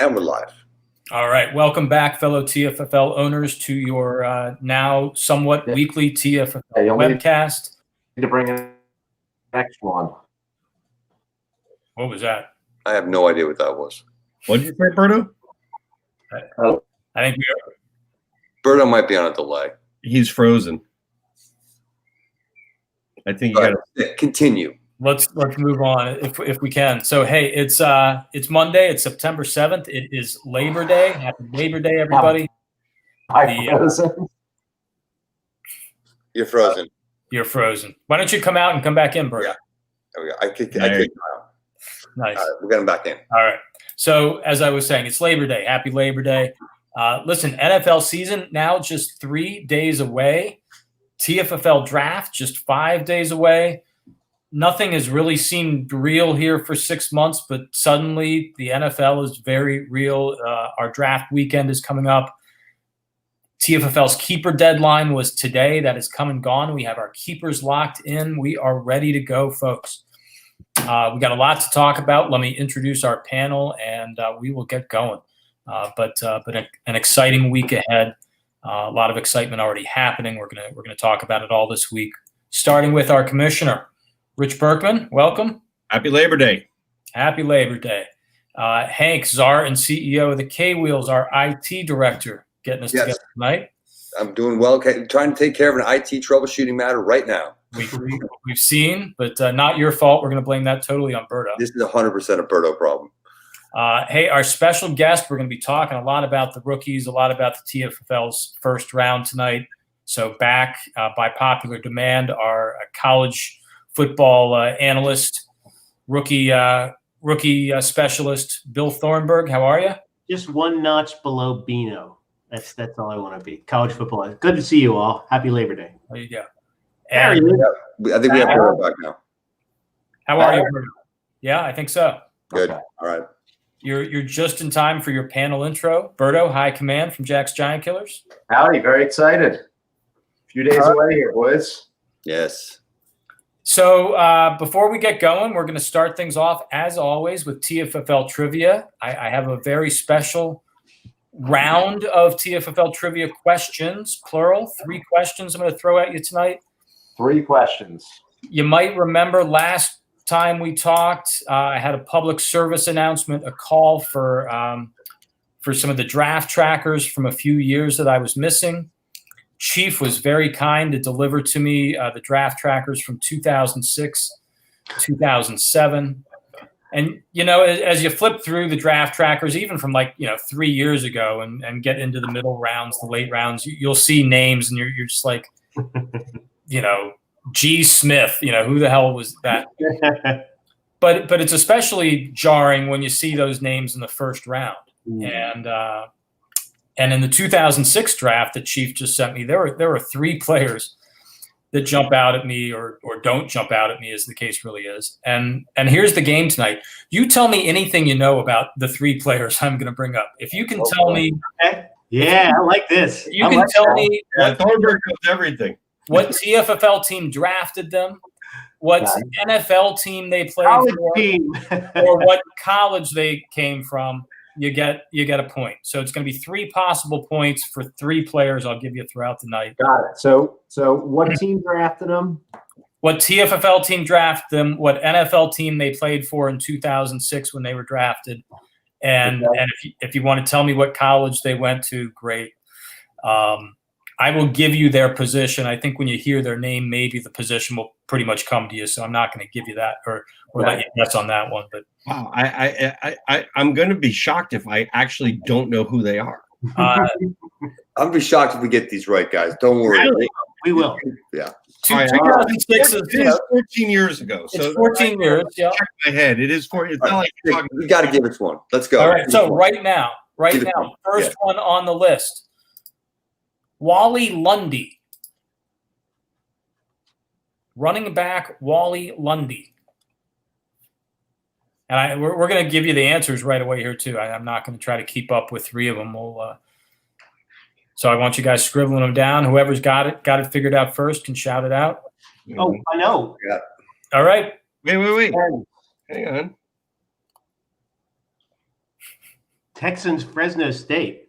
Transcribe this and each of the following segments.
And we're live. All right. Welcome back, fellow TFFL owners, to your now somewhat weekly TFFL webcast. Need to bring in next one. What was that? I have no idea what that was. What did you say, Berto? I think Berto might be on a delay. He's frozen. I think you got to continue. Let's move on if we can. So hey, it's Monday. It's September 7th. It is Labor Day. Happy Labor Day, everybody. You're frozen. You're frozen. Why don't you come out and come back in, Bert? Yeah. There we go. I kicked him out. Nice. All right, we'll get him back in. All right. So as I was saying, it's Labor Day. Happy Labor Day. Listen, NFL season now just 3 days away. TFFL draft just 5 days away. Nothing has really seemed real here for 6 months, but suddenly the NFL is very real. Our draft weekend is coming up. TFFL's keeper deadline was today. That is come and gone. We have our keepers locked in. We are ready to go, folks. We got a lot to talk about. Let me introduce our panel, and we will get going. But an exciting week ahead. A lot of excitement already happening. We're gonna talk about it all this week, starting with our commissioner, Rich Berkman. Welcome. Happy Labor Day. Happy Labor Day. Hank, czar and CEO of the K-Wheels, our IT director, getting us together tonight. I'm doing well. Trying to take care of an IT troubleshooting matter right now. We've seen, but not your fault. We're going to blame that totally on Berto. This is 100% a Berto problem. Hey, our special guest, we're going to be talking a lot about the rookies, a lot about the TFFL's first round tonight. So back by popular demand, our college football analyst, rookie specialist, Bill Thornburg. How are you? Just one notch below Bino. That's all I want to be. College football. Good to see you all. Happy Labor Day. There you go. I think we have Berto back now. How are you, Berto? Yeah, I think so. Good. Okay. All right. You're just in time for your panel intro. Berto, high command from Jack's Giant Killers. Howdy, very excited. A few days away here, boys. Yes. So before we get going, we're going to start things off, as always, with TFFL trivia. I have a very special round of TFFL trivia questions, plural. 3 questions I'm going to throw at you tonight. 3 questions. You might remember last time we talked, I had a public service announcement, a call for some of the draft trackers from a few years that I was missing. Chief was very kind to deliver to me the draft trackers from 2006, 2007. And, as you flip through the draft trackers, even from 3 years ago and get into the middle rounds, the late rounds, you'll see names and you're just like, G. Smith, who the hell was that? But it's especially jarring when you see those names in the first round. And in the 2006 draft that Chief just sent me, there were 3 players that jump out at me or don't jump out at me, as the case really is. And here's the game tonight. You tell me anything you know about the 3 players I'm going to bring up. If you can tell me. Yeah, I like this. You can tell me. Thornburg knows everything. What TFFL team drafted them, what NFL team they played for, or what college they came from, you get a point. So it's going to be 3 possible points for 3 players I'll give you throughout the night. Got it. So what team drafted them? What TFFL team drafted them, what NFL team they played for in 2006 when they were drafted, and if you want to tell me what college they went to, great. I will give you their position. I think when you hear their name, maybe the position will pretty much come to you. So I'm not going to give you that or let you guess on that one. But wow, I'm going to be shocked if I actually don't know who they are. I'll be shocked if we get these right, guys. Don't worry. We will. Yeah. 2006 is 14 years ago. So it's 14 years. Yeah. Check my head. It is 14. It's not like you're talking. We got to give us one. Let's go. All right. So right now, first one on the list. Wally Lundy. Running back Wally Lundy. And we're going to give you the answers right away here, too. I'm not going to try to keep up with 3 of them. So I want you guys scribbling them down. Whoever's got it figured out first can shout it out. Oh, I know. Yeah. All right. Wait. Hang on. Texans, Fresno State.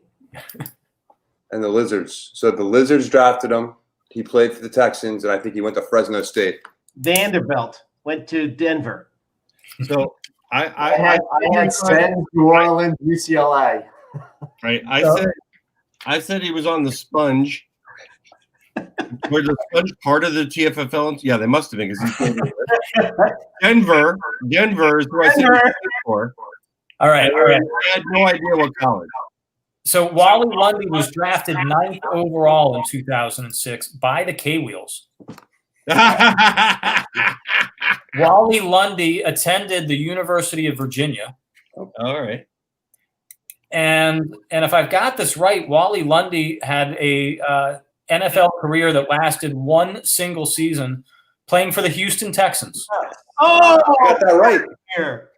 And the Lizards. So the Lizards drafted him. He played for the Texans, and I think he went to Fresno State. Vanderbilt went to Denver. So I had Send, New Orleans, UCLA. Right. I said he was on the sponge. Were the sponge part of the TFFL? Yeah, they must have been because Denver is who I said he played for. All right. I had no idea what college. So Wally Lundy was drafted 9th overall in 2006 by the K-Wheels. Wally Lundy attended the University of Virginia. All right. And if I've got this right, Wally Lundy had a NFL career that lasted one single season playing for the Houston Texans. Oh, I got that right. here.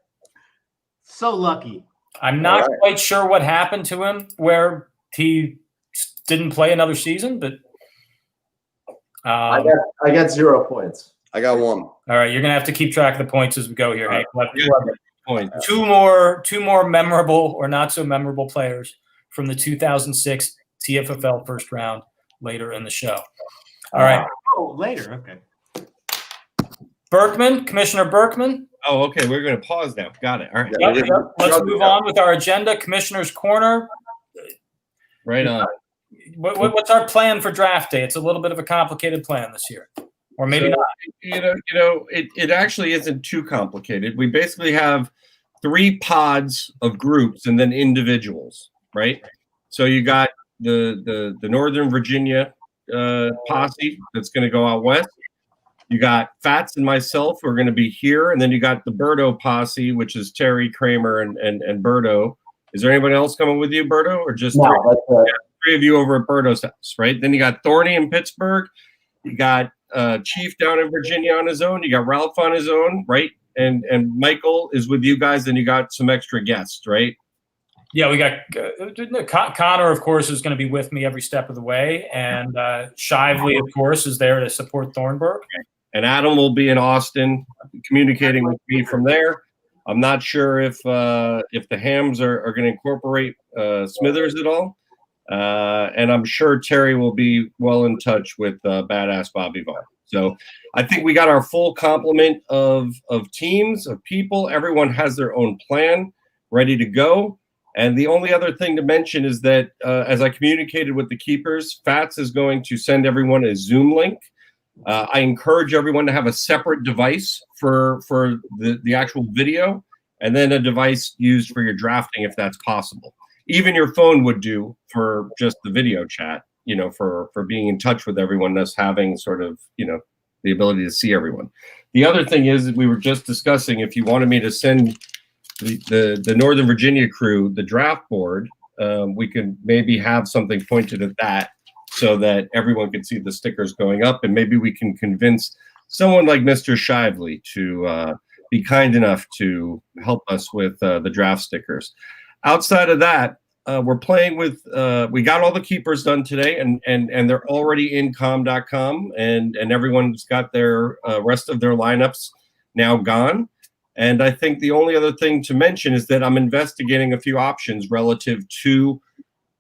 So lucky. I'm not quite sure what happened to him where he didn't play another season, but I got 0 points. I got 1. all right, you're gonna have to keep track of the points as we go here. Hank. Point. Two more memorable or not so memorable players from the 2006 TFFL first round later in the show. All right, Oh, later. Okay. Berkman, Commissioner Berkman. Oh, okay. We're going to pause now. Got it. All right. Yep. Let's move on with our agenda. Commissioner's Corner. Right on. What's our plan for draft day? It's a little bit of a complicated plan this year, or maybe not. It actually isn't too complicated. We basically have 3 pods of groups and then individuals, right? So you got the Northern Virginia posse that's going to go out west. You got Fats and myself who are going to be here, and then you got the Berto posse, which is Terry, Kramer, and Berto. Is there anybody else coming with you, Berto, or just No, three? that's Yeah, 3 of you over at Berto's house, right? Then you got Thorny in Pittsburgh. You got Chief down in Virginia on his own. You got Ralph on his own, right? And Michael is with you guys. Then you got some extra guests, right? Yeah, we got Connor, of course, is going to be with me every step of the way, and Shively, of course, is there to support Thornburg. And Adam will be in Austin, communicating with me from there. I'm not sure if the Hams are going to incorporate Smithers at all, and I'm sure Terry will be well in touch with Badass Bobby Vaughn. So I think we got our full complement of teams, of people. Everyone has their own plan ready to go. And the only other thing to mention is that as I communicated with the keepers, Fats is going to send everyone a Zoom link. I encourage everyone to have a separate device for the actual video, and then a device used for your drafting if that's possible. Even your phone would do for just the video chat, for being in touch with everyone, thus having sort of, the ability to see everyone. The other thing is we were just discussing if you wanted me to send the Northern Virginia crew the draft board, we could maybe have something pointed at that, so that everyone can see the stickers going up, and maybe we can convince someone like Mr. Shively to be kind enough to help us with the draft stickers. Outside of that, we're playing with we got all the keepers done today, and they're already in com.com, and everyone's got their rest of their lineups now gone. And I think the only other thing to mention is that I'm investigating a few options relative to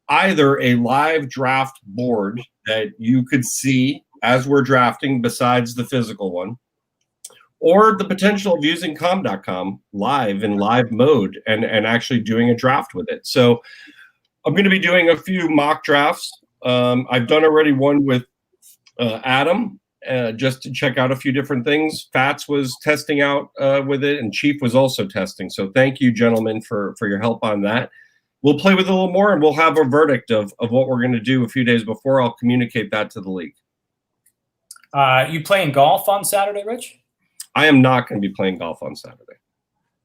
either a live draft board that you could see as we're drafting besides the physical one, or the potential of using com.com live in live mode and actually doing a draft with it. So I'm going to be doing a few mock drafts. I've done already one with Adam just to check out a few different things. Fats was testing out with it, and Chief was also testing. So thank you, gentlemen, for your help on that. We'll play with it a little more, and we'll have a verdict of what we're going to do a few days before. I'll communicate that to the league. You playing golf on Saturday, Rich? I am not going to be playing golf on Saturday.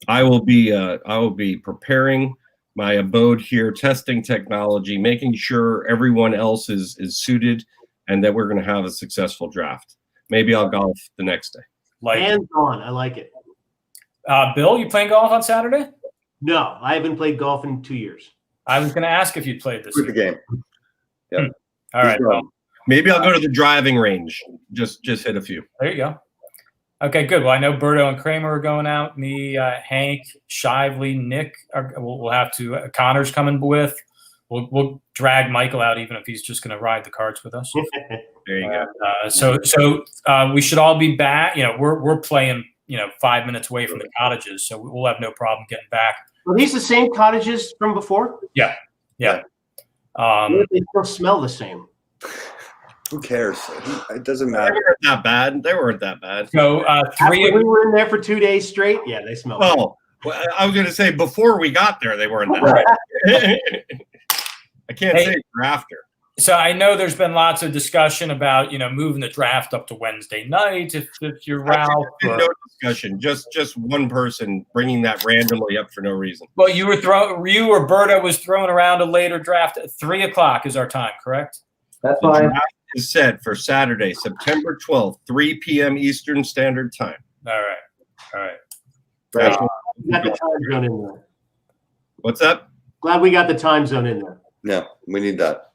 I will be preparing my abode here, testing technology, making sure everyone else is suited, and that we're going to have a successful draft. Maybe I'll golf the next day. Hands on. I like it. Bill, you playing golf on Saturday? No, I haven't played golf in 2 years. I was going to ask if you'd played this With the year. game. Yeah. All right. Well, Maybe I'll go to the driving range. Just hit a few. there you go. Okay, good. Well, I know Berto and Kramer are going out. Me, Hank, Shively, Nick, we'll have to. Connor's coming with. We'll drag Michael out, even if he's just going to ride the carts with us. There you go. So we should all be back. We're playing 5 minutes away from the cottages, so we'll have no problem getting back. Are these the same cottages from before? Yeah. They still smell the same. Who cares? It doesn't They matter. weren't that bad. They weren't that bad. So After we were in there for 2 days straight, yeah, they smell. Well, I was going to say before we got there, they weren't that bad. I can't say for after. So I know there's been lots of discussion about moving the draft up to Wednesday night if you're Ralph. No discussion. Just one person bringing that randomly up for no reason. Well, you or Berta was throwing around a later draft at 3:00 is our time, correct? That's The fine. draft is set for Saturday, September 12th, 3 p.m. Eastern Standard Time. All right. That's We got the time zone in there. What's up? Glad we got the time zone in there. No, we need that.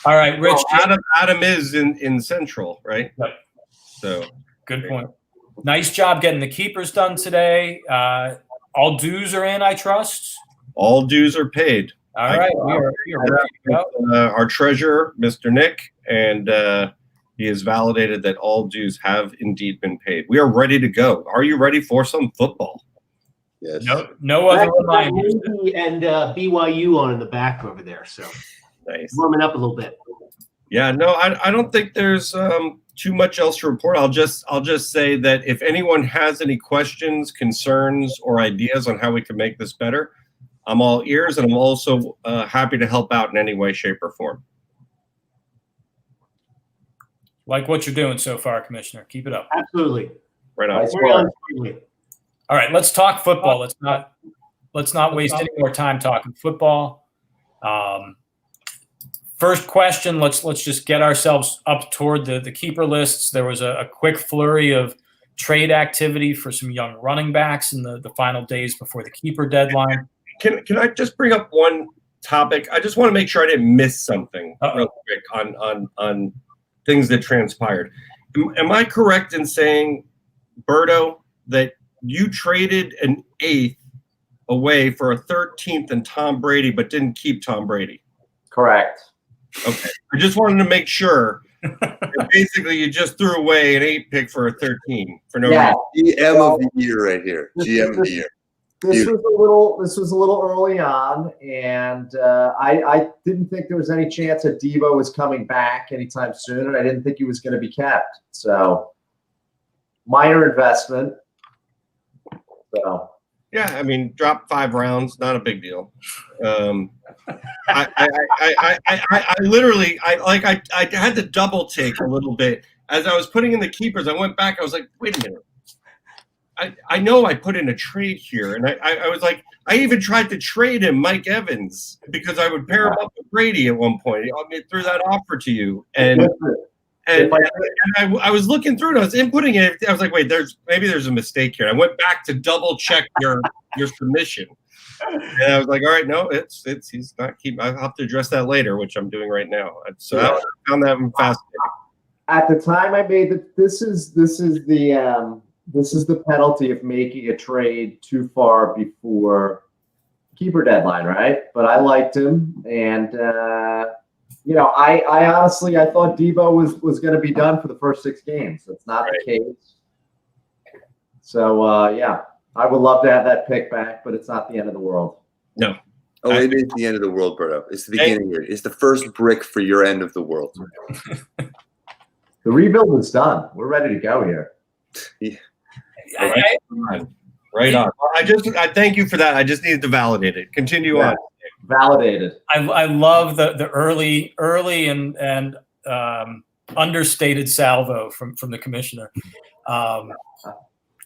All right, Rich. Adam is in Central, right? Yep. So Good point. Nice job getting the keepers done today. All dues are in, I trust. all dues are paid. All right, we are ready to go. Our treasurer, Mr. Nick, and he has validated that all dues have indeed been paid. We are ready to go. Are you ready for some football? Yes. No other reminders. And BYU on in the back over there, so Nice. warming up a little bit. Yeah, no, I don't think there's too much else to report. I'll just say that if anyone has any questions, concerns, or ideas on how we can make this better, I'm all ears, and I'm also happy to help out in any way, shape, or form. Like what you're doing so far, Commissioner. Keep it up. Absolutely. Right on. Nice Carry on work. smoothly. All right, let's talk football. Let's not waste any more time talking football. First question, let's just get ourselves up toward the keeper lists. There was a quick flurry of trade activity for some young running backs in the final days before the keeper deadline. Can I just bring up one topic? I just want to make sure I didn't miss something real quick on things that transpired. Am I correct in saying, Berto, that you traded an 8th away for a 13th and Tom Brady, but didn't keep Tom Brady? Correct. Okay. I just wanted to make sure that basically you just threw away an 8 pick for a 13 for no Yeah. reason. GM of the year right here. GM of the year. This was a little early on, and I didn't think there was any chance that Devo was coming back anytime soon, and I didn't think he was going to be kept. So, minor investment. So, Yeah, I mean, drop 5 rounds, not a big deal. I literally had to double take a little bit as I was putting in the keepers. I went back. I was like, wait a minute. I know I put in a trade here, and I was like, I even tried to trade him Mike Evans because I would pair him up with Brady at one point. I threw that offer to you, and I was looking through it. I was inputting it. I was like, wait, maybe there's a mistake here. I went back to double check your submission, and I was like, all right, no, he's not keep. I'll have to address that later, which I'm doing right now. So I found that fascinating. at the time I made that, this is the penalty of making a trade too far before keeper deadline, right? But I liked him, and I honestly thought Devo was going to be done for the first 6 games. That's not the case. So I would love to have that pick back, but it's not the end of the world. No. Oh, it is the end of the world, Berto. It's the beginning of it. It's the first brick for your end of the world. The rebuild is done. We're ready to go here. Right on. I thank you for that. I just needed to validate it. Continue on. Validated. I love the early and understated salvo from the commissioner.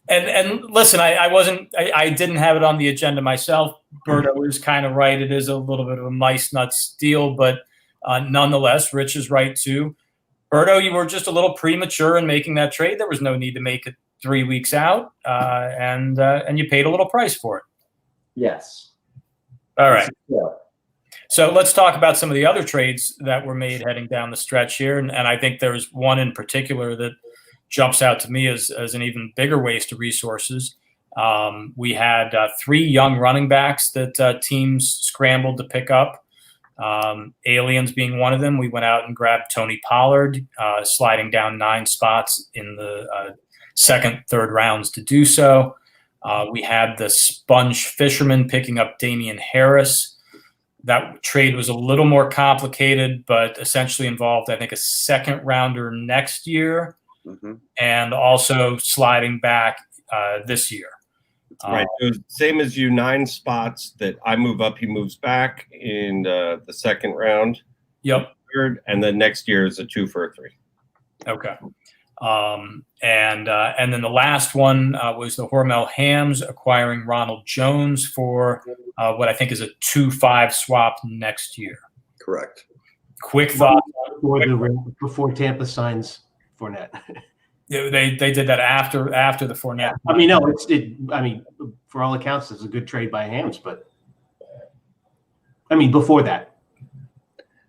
And listen, I didn't have it on the agenda myself. Berto is kind of right. It is a little bit of a mice nuts deal, but nonetheless, Rich is right too. Berto, you were just a little premature in making that trade. There was no need to make it 3 weeks out, and you paid a little price for it. Yes. All right. Yeah. So let's talk about some of the other trades that were made heading down the stretch here, and I think there's one in particular that jumps out to me as an even bigger waste of resources. We had 3 young running backs that teams scrambled to pick up. Aliens being one of them. We went out and grabbed Tony Pollard, sliding down 9 spots in the second, third rounds to do so. We had the Sponge Fisherman picking up Damian Harris. That trade was a little more complicated, but essentially involved, I think, a second rounder next year, and also sliding back this year. Right. So same as you, 9 spots that I move up, he moves back in the second round. Yep. Third, and then next year is a 2 for a 3. Okay. And then the last one was the Hormel Hams acquiring Ronald Jones for what I think is a 2-5 swap next year. Correct. Quick thought. Before Tampa signs Fournette. They did that after the Fournette. I mean, no, I mean, for all accounts, it's a good trade by Hams, but I mean, before that.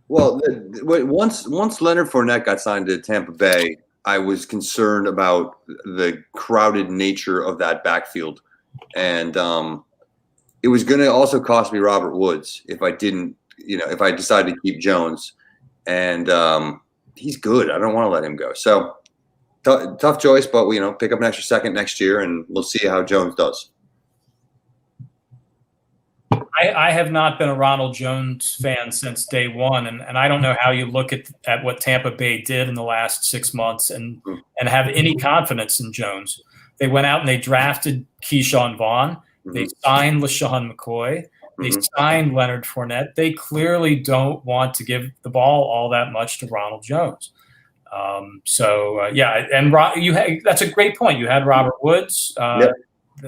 Well, once Leonard Fournette got signed to Tampa Bay, I was concerned about the crowded nature of that backfield, and it was going to also cost me Robert Woods if I didn't, if I decided to keep Jones, and he's good. I don't want to let him go. So tough choice, but we pick up an extra second next year, and we'll see how Jones does. I have not been a Ronald Jones fan since day one, and I don't know how you look at what Tampa Bay did in the last 6 months and have any confidence in Jones. They went out and they drafted Keyshawn Vaughn. They signed LaShawn McCoy. They signed Leonard Fournette. They clearly don't want to give the ball all that much to Ronald Jones. Yeah, and that's a great point. You had Robert Woods. That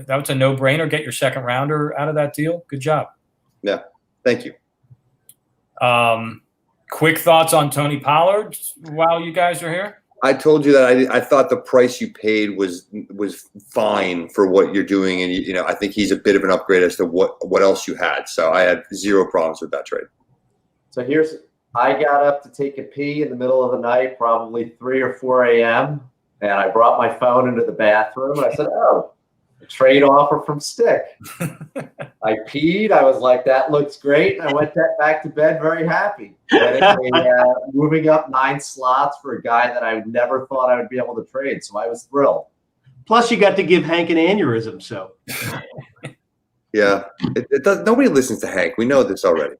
was a no-brainer. Get your second rounder out of that deal. Good job. Yeah, thank you. Quick thoughts on Tony Pollard while you guys are here? I told you that I thought the price you paid was fine for what you're doing, and I think he's a bit of an upgrade as to what else you had. So I had zero problems with that trade. So I got up to take a pee in the middle of the night, probably 3 or 4 a.m., and I brought my phone into the bathroom, and I said, "Oh, a trade offer from Stick." I peed. I was like, "That looks great." And I went back to bed very happy. Moving up 9 slots for a guy that I never thought I would be able to trade. So I was thrilled. Plus, you got to give Hank an aneurysm. So, yeah, it does. Nobody listens to Hank. We know this already.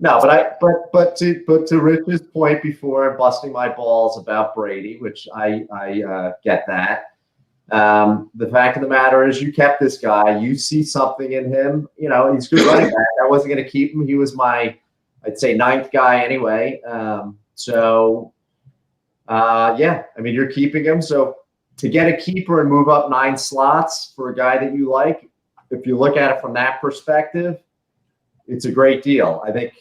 No, but to Rich's point before, busting my balls about Brady, which I get that. The fact of the matter is, you kept this guy. You see something in him. He's a good running back. I wasn't going to keep him. He was my, I'd say, 9th guy anyway. Yeah, I mean, you're keeping him. So to get a keeper and move up 9 slots for a guy that you like, if you look at it from that perspective, it's a great deal. I think,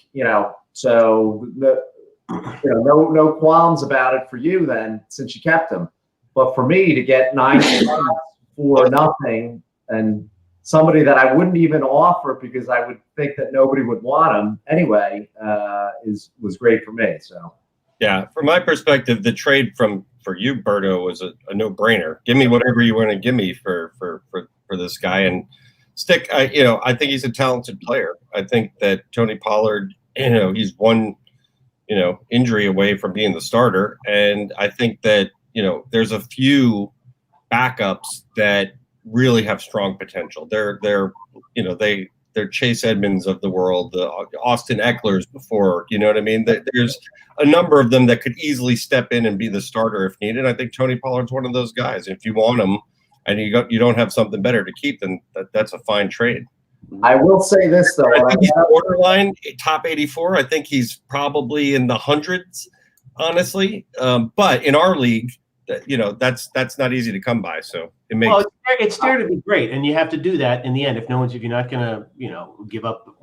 so no qualms about it for you then, since you kept him. But for me to get 9 slots for nothing, and somebody that I wouldn't even offer because I would think that nobody would want him anyway, was great for me. So yeah, from my perspective, the trade for you, Berto, was a no-brainer. Give me whatever you want to give me for this guy. And Stick, I think he's a talented player. I think that Tony Pollard, he's one, injury away from being the starter. And I think that, there's a few backups that really have strong potential. They're Chase Edmonds of the world, the Austin Ecklers before, you know what I mean? There's a number of them that could easily step in and be the starter if needed. I think Tony Pollard's one of those guys. If you want him, and you don't have something better to keep, then that's a fine trade. I will say this, though. I think he's borderline top 84. I think he's probably in the hundreds, honestly. But in our league, that's not easy to come by. So it makes it's fair to be great, and you have to do that in the end. If you're not going to give up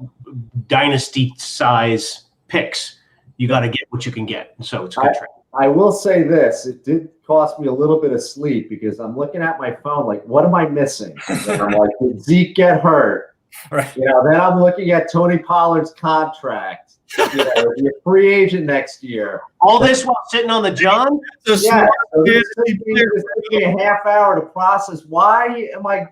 dynasty size picks, you got to get what you can get. So it's a good trade. I will say this: it did cost me a little bit of sleep because I'm looking at my phone, like, what am I missing? And I'm like, did Zeke get hurt? Right. Then I'm looking at Tony Pollard's contract. You're a free agent next year. All this while sitting on the John? Yeah, so this took me a half hour to process. Why am I?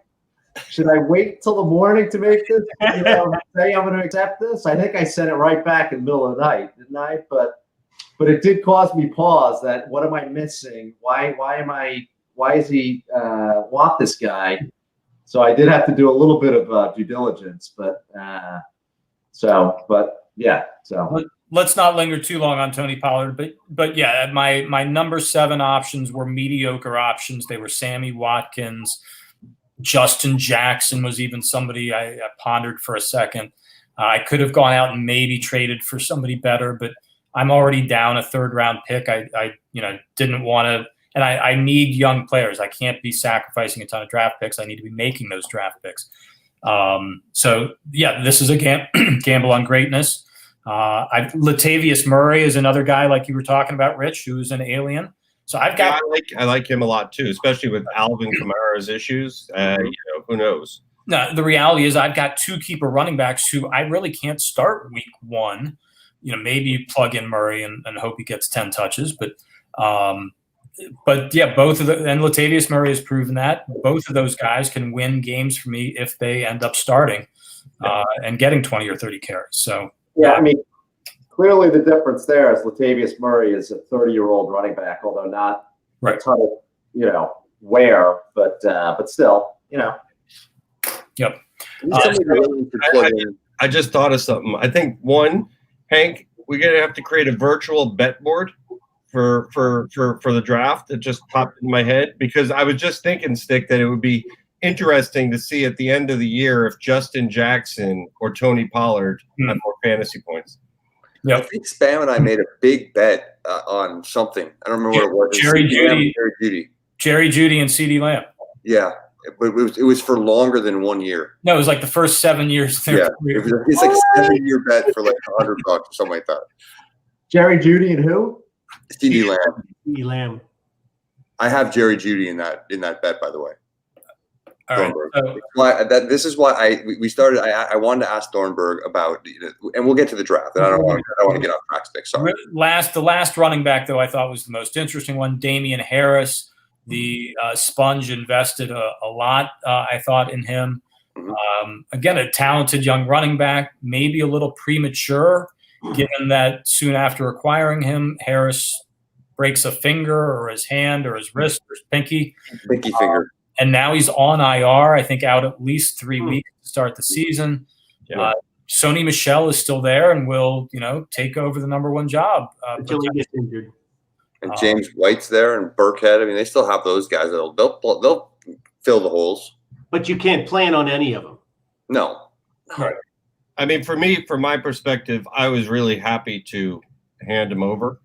Should I wait till the morning to make this? Say I'm going to accept this. I think I sent it right back in the middle of the night, didn't I? But it did cause me pause. That what am I missing? Why is he want this guy? So I did have to do a little bit of due diligence, but yeah. So let's not linger too long on Tony Pollard, but yeah, my number 7 options were mediocre options. They were Sammy Watkins, Justin Jackson was even somebody I pondered for a second. I could have gone out and maybe traded for somebody better, but I'm already down a 3rd round pick. I didn't want to. And I need young players. I can't be sacrificing a ton of draft picks. I need to be making those draft picks. So, yeah, this is a gamble on greatness. Latavius Murray is another guy like you were talking about, Rich, who's an alien. So I've got. Yeah, I like him a lot too, especially with Alvin Kamara's issues. Who knows? No, the reality is I've got 2 keeper running backs who I really can't start week 1. Maybe you plug in Murray and hope he gets 10 touches, but yeah, both of and Latavius Murray has proven that both of those guys can win games for me if they end up starting and getting 20 or 30 carries. So yeah, I mean, clearly the difference there is Latavius Murray is a 30-year-old running back, although not a ton of wear, but still, Yep. I just thought of something. I think Hank, we're gonna have to create a virtual bet board for the draft. It just popped in my head because I was just thinking, Stick, that it would be interesting to see at the end of the year if Justin Jackson or Tony Pollard had more fantasy points. I think Spam and I made a big bet on something. I don't remember what it was. Jerry Jeudy and CeeDee Lamb. Yeah, but it was for longer than 1 year. No, it was like the first 7 years. Yeah, it's like a 7-year bet for like $100 or something like that. Jerry Jeudy and who? CeeDee Lamb. CeeDee Lamb. I have Jerry Jeudy in that bet, by the way. All right. This is why we started. I wanted to ask Thornburg about, and we'll get to the draft. And I don't want to get off track. Stick. Sorry. The last running back though I thought was the most interesting one, Damian Harris. The Sponge invested a lot. I thought in him. Again, a talented young running back, maybe a little premature, given that soon after acquiring him, Harris breaks a finger or his hand or his wrist or his pinky finger. And now he's on IR, I think out at least 3 weeks to start the season. Yeah. Sony Michel is still there and will, take over the number 1 job. Until he gets injured. And James White's there and Burkhead. I mean, they still have those guys. They'll fill the holes. But you can't plan on any of them. No. Right. I mean, for me, from my perspective, I was really happy to hand him over.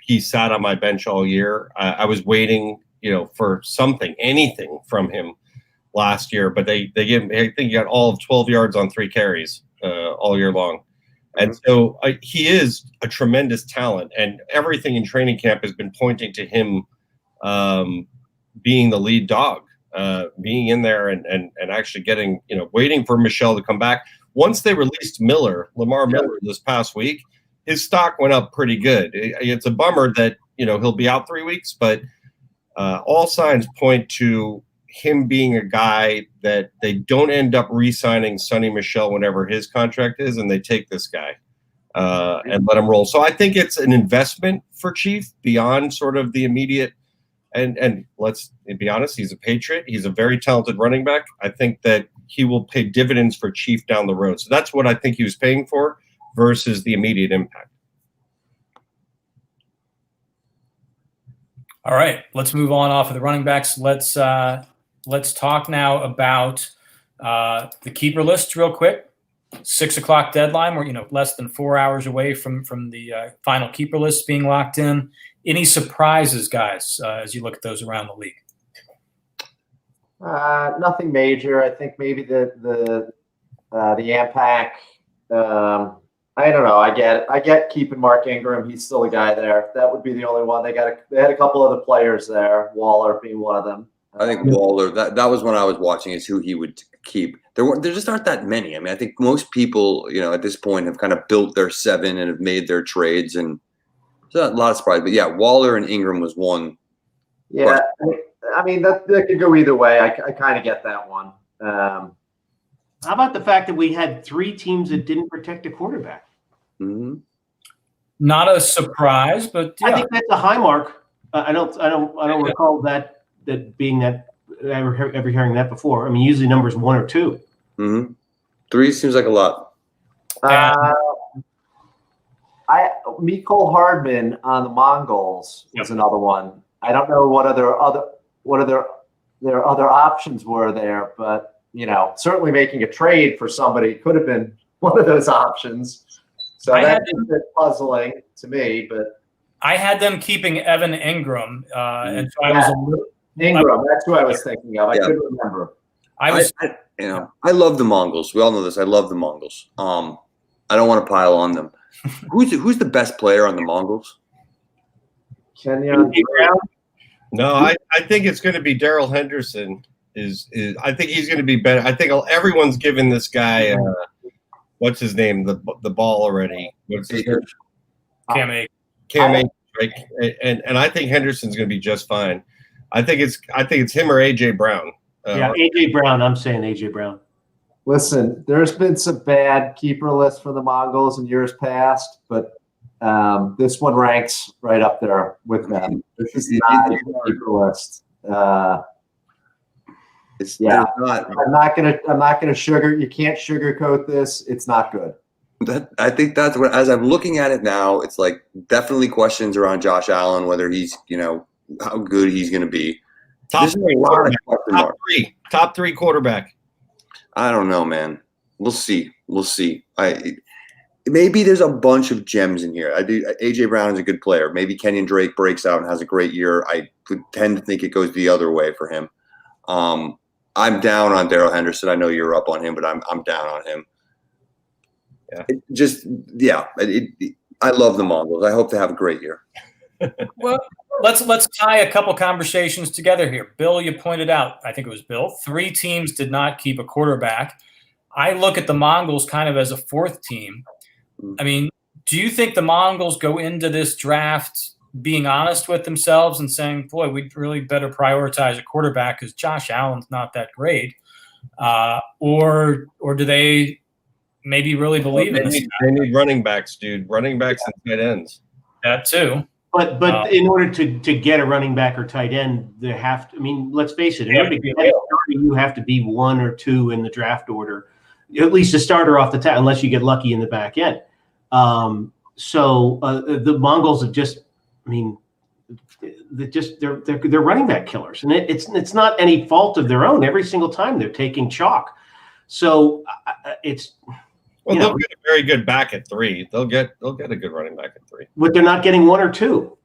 He sat on my bench all year. I was waiting, for anything from him last year, but they gave him, I think he got all of 12 yards on 3 carries all year long. And so he is a tremendous talent, and everything in training camp has been pointing to him being the lead dog, being in there and actually getting, waiting for Michelle to come back. Once they released Lamar Miller this past week, his stock went up pretty good. It's a bummer that, he'll be out 3 weeks, but all signs point to him being a guy that they don't end up re-signing Sonny Michel whenever his contract is, and they take this guy and let him roll. So I think it's an investment for Chief beyond sort of the immediate. And let's be honest, he's a Patriot. He's a very talented running back. I think that he will pay dividends for Chief down the road. So that's what I think he was paying for versus the immediate impact. All right, let's move on off of the running backs. Let's talk now about the keeper list real quick. 6 o'clock deadline. We're less than 4 hours away from the final keeper list being locked in. Any surprises, guys, as you look at those around the league? Nothing major. I think maybe the Ampac. I don't know. I get keeping Mark Ingram. He's still a guy there. That would be the only one. They had a couple other players there. Waller being one of them. I think Waller. That was when I was watching is who he would keep. There just aren't that many. I mean, I think most people, at this point have kind of built their 7 and have made their trades, and so a lot of surprise. But yeah, Waller and Ingram was one. Yeah, I mean that could go either way. I kind of get that one. How about the fact that we had 3 teams that didn't protect a quarterback? Mm-hmm. Not a surprise, but yeah. I think that's a high mark. I don't recall that being that ever hearing that before. I mean, usually numbers 1 or 2. Mm-hmm. 3 seems like a lot. Mecole Hardman on the Mongols was another one. I don't know what their other options were there, but certainly making a trade for somebody could have been one of those options. So that's a bit puzzling to me, but I had them keeping Evan Ingram, and so I was a little. Ingram, that's who I was thinking of. I couldn't remember. I love the Mongols. We all know this. I love the Mongols. I don't want to pile on them. Who's the best player on the Mongols? Kenyon Brown? No, I think it's going to be Daryl Henderson. I think he's going to be better. I think everyone's given this guy what's his name, the ball already. What's his name? Cam Akers. Right? And I think Henderson's going to be just fine. I think it's him or AJ Brown. AJ Brown. I'm saying AJ Brown. Listen, there's been some bad keeper lists for the Mongols in years past, but this one ranks right up there with them. This is not a keeper list. Not. I'm not gonna you can't sugarcoat this. It's not good. I think that's what, as I'm looking at it now, it's like definitely questions around Josh Allen, whether he's, how good he's going to be. Top 3 quarterback. I don't know, man. We'll see. Maybe there's a bunch of gems in here. AJ Brown is a good player. Maybe Kenyon Drake breaks out and has a great year. I would tend to think it goes the other way for him. I'm down on Daryl Henderson. I know you're up on him, but I'm down on him. Yeah. I love the Mongols. I hope they have a great year. Well, let's tie a couple conversations together here. Bill, you pointed out, I think it was Bill, 3 teams did not keep a quarterback. I look at the Mongols kind of as a 4th team. I mean, do you think the Mongols go into this draft being honest with themselves and saying, boy, we'd really better prioritize a quarterback because Josh Allen's not that great? Or do they maybe really believe in this? They need running backs, dude. Running backs and tight ends. That too. But in order to get a running back or tight end, they have to. I mean, let's face it. In order to get a starter, you have to be 1 or 2 in the draft order, at least a starter off the top, unless you get lucky in the back end. So the Mongols have just. I mean, they're running back killers, and it's not any fault of their own. Every single time they're taking chalk. So it's. Well, they'll get a very good back at 3. They'll get a good running back at 3. But they're not getting 1 or 2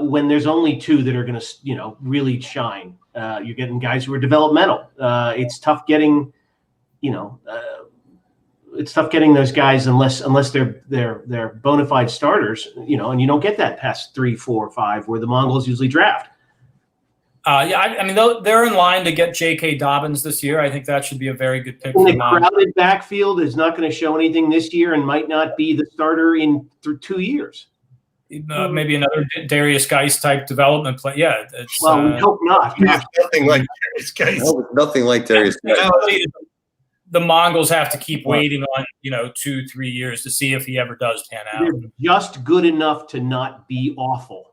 when there's only 2 that are going to, really shine. You're getting guys who are developmental. It's tough getting, those guys unless they're bona fide starters, and you don't get that past 3, 4, 5 where the Mongols usually draft. I mean, they're in line to get J.K. Dobbins this year. I think that should be a very good pick. The crowded backfield is not going to show anything this year and might not be the starter through 2 years. Maybe another Darius Geis type development play. Yeah. We hope not. It's nothing like Darius Geis. No, nothing like Darius Geis. The Mongols have to keep waiting on 2-3 years to see if he ever does pan out. They're just good enough to not be awful.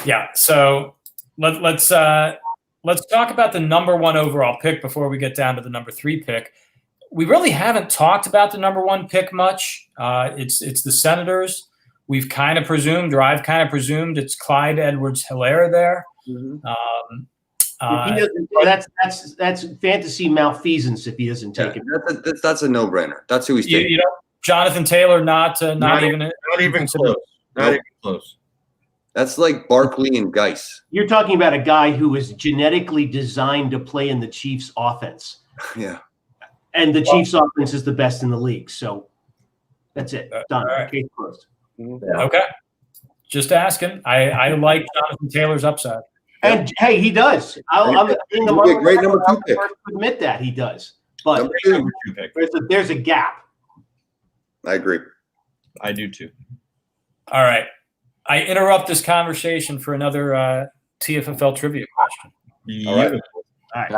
Yeah, so let's talk about the number 1 overall pick before we get down to the number 3 pick. We really haven't talked about the number 1 pick much. It's the Senators. We've kind of presumed, or I've kind of presumed, it's Clyde Edwards-Helaire there. Mm-hmm. That's fantasy malfeasance if he doesn't take it. That's a no-brainer. That's who he's taking. Jonathan Taylor, not even close. Not even close. That's like Barkley and Geis. You're talking about a guy who is genetically designed to play in the Chiefs' offense. Yeah. And the Chiefs' offense is the best in the league. So that's it. Done. Right. Case closed. Yeah. Okay. Just asking. I like Jonathan Taylor's upside. And hey, he does. I'm being He'll be a great number 2 pick. First to admit that he does, but Number 2. Number 2 pick. there's a gap. I agree. I do too. All right. I interrupt this conversation for another TFFL trivia question. All right. All right.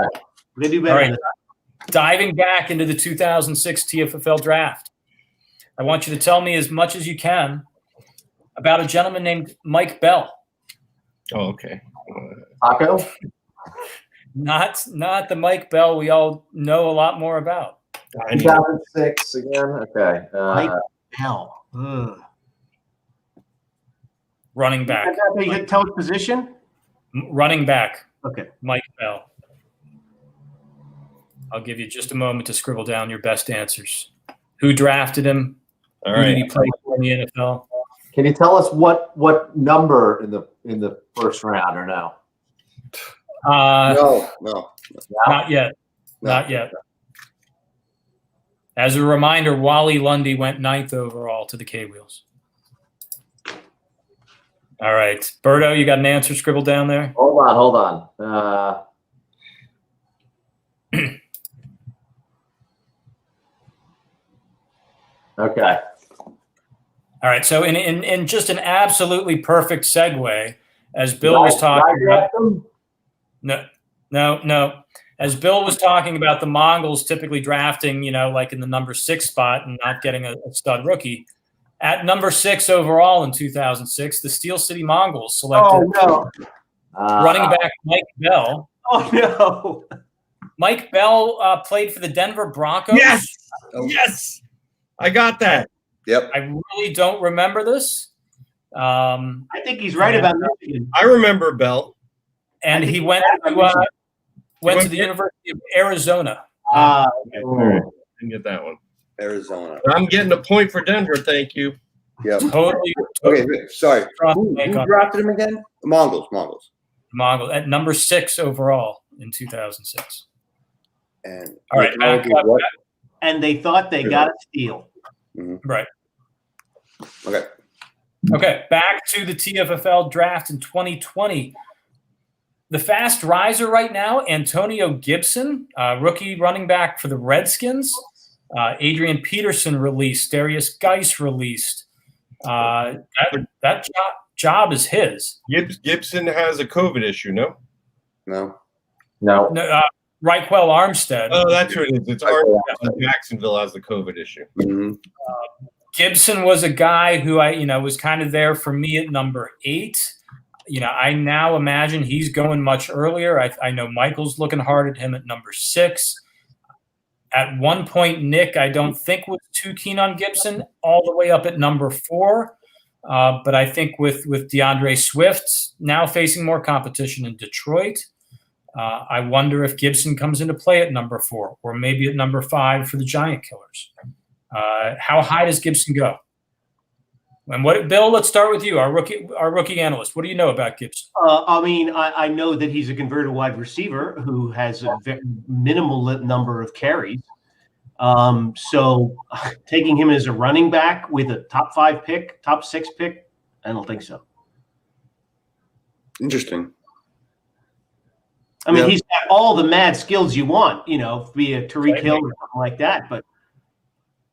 We're going to do better. All right. than that. Diving back into the 2006 TFFL draft, I want you to tell me as much as you can about a gentleman named Mike Bell. Oh, okay. Taco? Not the Mike Bell we all know a lot more about. 2006 again? Okay. Mike Bell. Ugh. Running back. You can tell his position? Running back. Okay. Mike Bell. I'll give you just a moment to scribble down your best answers. Who drafted him? All Who did right. he play for in the NFL? Can you tell us what number in the first round or no? No. Not yet. No. Not yet. As a reminder, Wally Lundy went 9th overall to the K-Wheels. All right. Berto, you got an answer scribbled down there? Hold on. Okay. All right. So in just an absolutely perfect segue, as Bill was talking about, no. As Bill was talking about the Mongols typically drafting, like in the number 6 spot and not getting a stud rookie. At number 6 overall in 2006, the Steel City Mongols selected running back Mike Bell. Oh, no. Mike Bell played for the Denver Broncos. Yes. I got that. Yep. I really don't remember this. I think he's right about Michigan. I remember Bell. And he went to the University of Arizona. Okay. Didn't get that one. Arizona. I'm getting a point for Denver. Thank you. Yep. Totally. Okay, sorry. Who Make up. drafted him again? The Mongols. Mongol at number 6 overall in 2006. And All right. And they thought they got a steal. Right. Okay. Okay. Back to the TFFL draft in 2020. The fast riser right now, Antonio Gibson, rookie running back for the Redskins. Adrian Peterson released. Darius Geis released. That job is his. Gibson has a COVID issue, no? No. Raquel Armstead. Oh, that's what it is. It's Armstead. Jacksonville has the COVID issue. Mm-hmm. Gibson was a guy who was kind of there for me at number 8. I now imagine he's going much earlier. I know Michael's looking hard at him at number 6. At one point, Nick, I don't think was too keen on Gibson, all the way up at number 4. But I think with DeAndre Swift now facing more competition in Detroit, I wonder if Gibson comes into play at number 4 or maybe at number 5 for the Giant Killers. How high does Gibson go? And Bill, let's start with you, our rookie analyst. What do you know about Gibson? I know that he's a converted wide receiver who has a very minimal number of carries. So taking him as a running back with a top 5 pick, top 6 pick, I don't think so. Interesting. I mean, he's got all the mad skills you want, be a Tariq Hill or something like that. But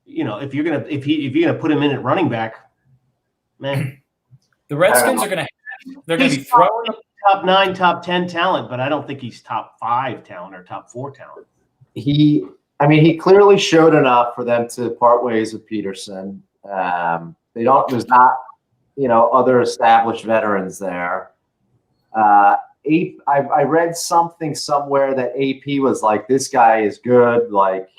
if you're gonna put him in at running back, man, the Redskins are gonna be throwing top 9, top 10 talent, but I don't think he's top 5 talent or top 4 talent. He clearly showed enough for them to part ways with Peterson. There's not, other established veterans there. I read something somewhere that AP was like, this guy is good. Like,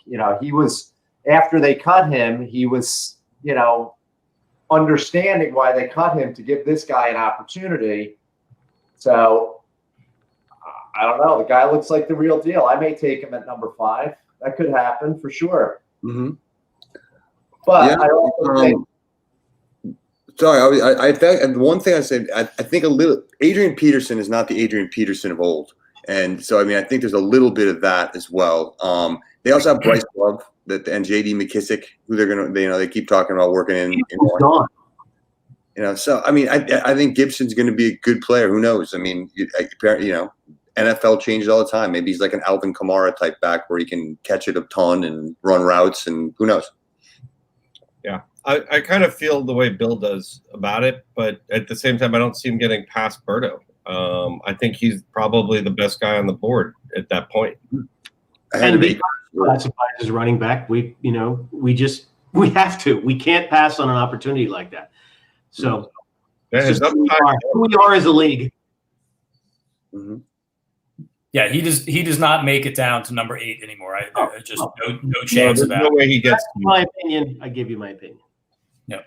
he was, after they cut him, he was, understanding why they cut him to give this guy an opportunity. So I don't know. The guy looks like the real deal. I may take him at number 5. That could happen for sure. Mm-hmm. But yeah, I also think. Sorry, I think one thing I said. I think a little. Adrian Peterson is not the Adrian Peterson of old, and so I think there's a little bit of that as well. They also have Bryce Love and J.D. McKissick, who they're gonna. They keep talking about working in. He's gone. So I mean, I think Gibson's going to be a good player. Who knows? I mean, NFL changes all the time. Maybe he's like an Alvin Kamara type back where he can catch it a ton and run routes, and who knows? Yeah, I kind of feel the way Bill does about it, but at the same time, I don't see him getting past Berto. I think he's probably the best guy on the board at that point. And because classified as a running back, we have to. We can't pass on an opportunity like that. So it's just who we are as a league. Mm-hmm. Yeah, he does not make it down to number 8 anymore. No chance of that. No way he gets. That's my opinion. I give you my opinion. Yeah.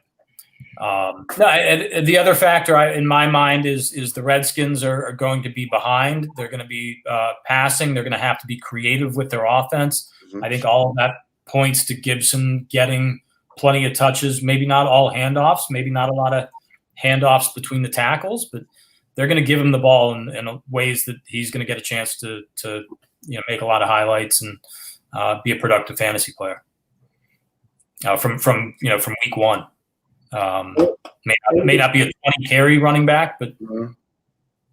And the other factor in my mind is the Redskins are going to be behind. They're going to be passing. They're going to have to be creative with their offense. Mm-hmm. I think all of that points to Gibson getting plenty of touches. Maybe not all handoffs. Maybe not a lot of handoffs between the tackles, but they're going to give him the ball in ways that he's going to get a chance to make a lot of highlights and be a productive fantasy player from week one. May not be a 20 carry running back, but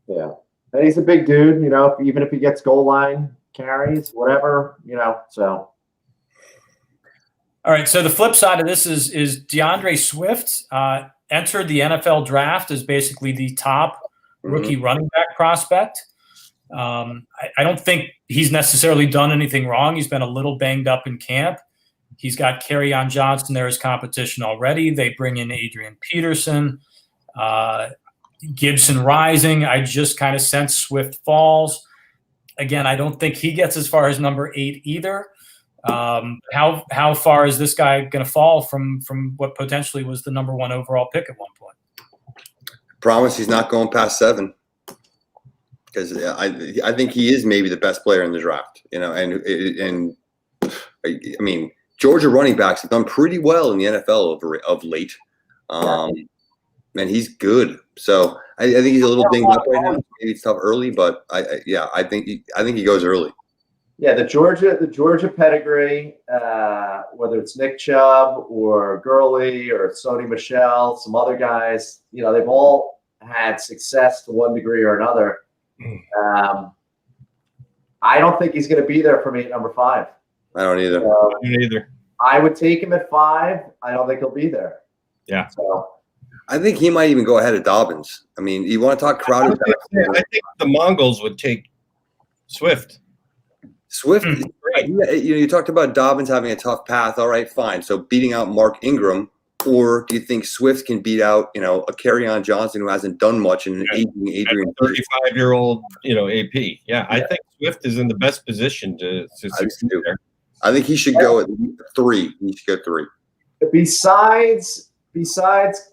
yeah, and he's a big dude. Even if he gets goal line carries, whatever. So. All right. So the flip side of this is DeAndre Swift entered the NFL draft as basically the top rookie running back prospect. I don't think he's necessarily done anything wrong. He's been a little banged up in camp. He's got Kerryon Johnson there as competition already. They bring in Adrian Peterson, Gibson rising. I just kind of sense Swift falls. Again, I don't think he gets as far as number 8 either. How far is this guy going to fall from what potentially was the number 1 overall pick at one point? Promise he's not going past 7, because I think he is maybe the best player in the draft. And I mean, Georgia running backs have done pretty well in the NFL of late, and he's good. So I think he's a little dinged up right now. Maybe it's tough early, but I think he goes early. Yeah, the Georgia pedigree, whether it's Nick Chubb or Gurley or Sony Michel, some other guys, they've all had success to one degree or another. I don't think he's going to be there for me at number 5. I don't either. I would take him at 5. I don't think he'll be there. Yeah. So I think he might even go ahead of Dobbins. I mean, you want to talk crowded? I think the Mongols would take Swift. Swift, you talked about Dobbins having a tough path. All right, fine. So beating out Mark Ingram, or do you think Swift can beat out, a Kerryon Johnson who hasn't done much and an aging Adrian 35-year-old, AP? Yeah, I think Swift is in the best position to succeed there. I think he should go at 3. He should go 3. Besides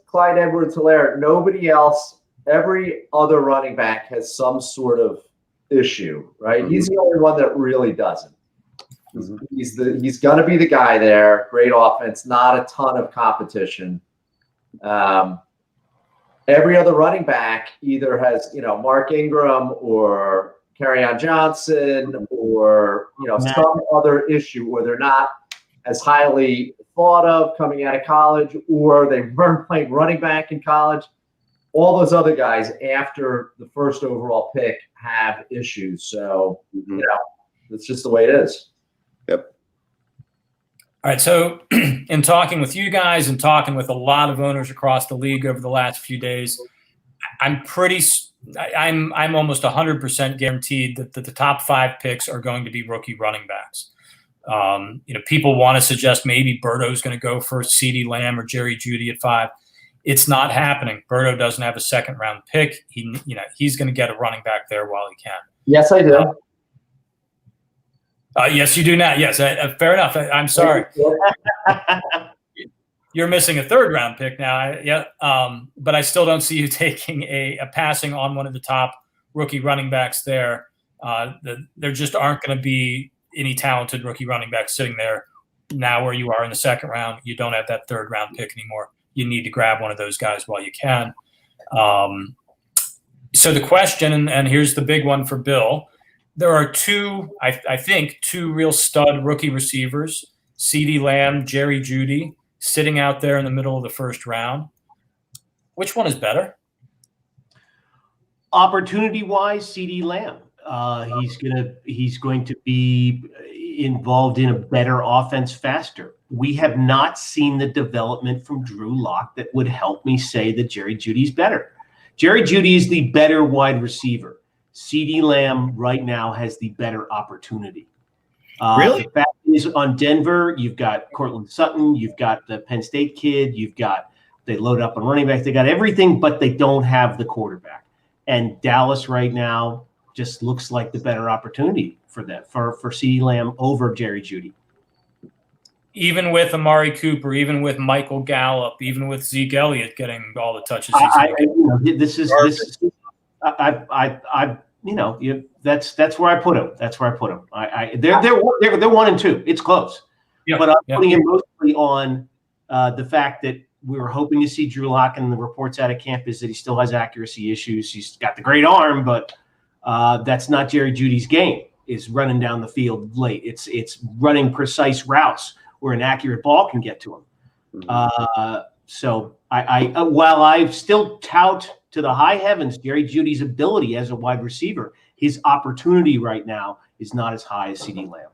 Clyde Edwards-Helaire, nobody else, every other running back has some sort of issue, right? Mm-hmm. He's the only one that really doesn't. Mm-hmm. He's going to be the guy there. Great offense, not a ton of competition. Every other running back either has, Mark Ingram or Kerryon Johnson or, some other issue where they're not as highly thought of coming out of college, or they weren't playing running back in college. All those other guys after the first overall pick have issues. So, it's just the way it is. Yep. All right. So in talking with you guys and talking with a lot of owners across the league over the last few days, I'm almost 100% guaranteed that the top 5 picks are going to be rookie running backs. People want to suggest maybe Berto's going to go for CeeDee Lamb or Jerry Jeudy at 5. It's not happening. Berto doesn't have a 2nd-round pick. He's going to get a running back there while he can. Yes, I do. Yes, you do not. Yes, fair enough. I'm sorry. You're missing a 3rd-round pick now. But I still don't see you taking a passing on one of the top rookie running backs there. There just aren't going to be any talented rookie running backs sitting there now where you are in the 2nd round. You don't have that 3rd-round pick anymore. You need to grab one of those guys while you can. So the question, and here's the big one for Bill, there are two real stud rookie receivers, CeeDee Lamb, Jerry Jeudy, sitting out there in the middle of the 1st round. Which one is better? Opportunity-wise, CeeDee Lamb. He's going to be involved in a better offense faster. We have not seen the development from Drew Lock that would help me say that Jerry Jeudy's better. Jerry Jeudy is the better wide receiver. CeeDee Lamb right now has the better opportunity. Really? The fact is, on Denver, you've got Cortland Sutton, you've got the Penn State kid, they load up on running back, they got everything, but they don't have the quarterback. And Dallas right now just looks like the better opportunity for CeeDee Lamb over Jerry Jeudy. Even with Amari Cooper, even with Michael Gallup, even with Zeke Elliott getting all the touches. That's where I put him. That's where I put him. They're 1 and 2. It's close. Yeah, but I'm putting him mostly on the fact that we were hoping to see Drew Lock, and the reports out of camp is that he still has accuracy issues. He's got the great arm, but that's not Jerry Jeudy's game, is running down the field late. It's running precise routes where an accurate ball can get to him. So while I still tout to the high heavens Jerry Jeudy's ability as a wide receiver, his opportunity right now is not as high as CeeDee Lamb.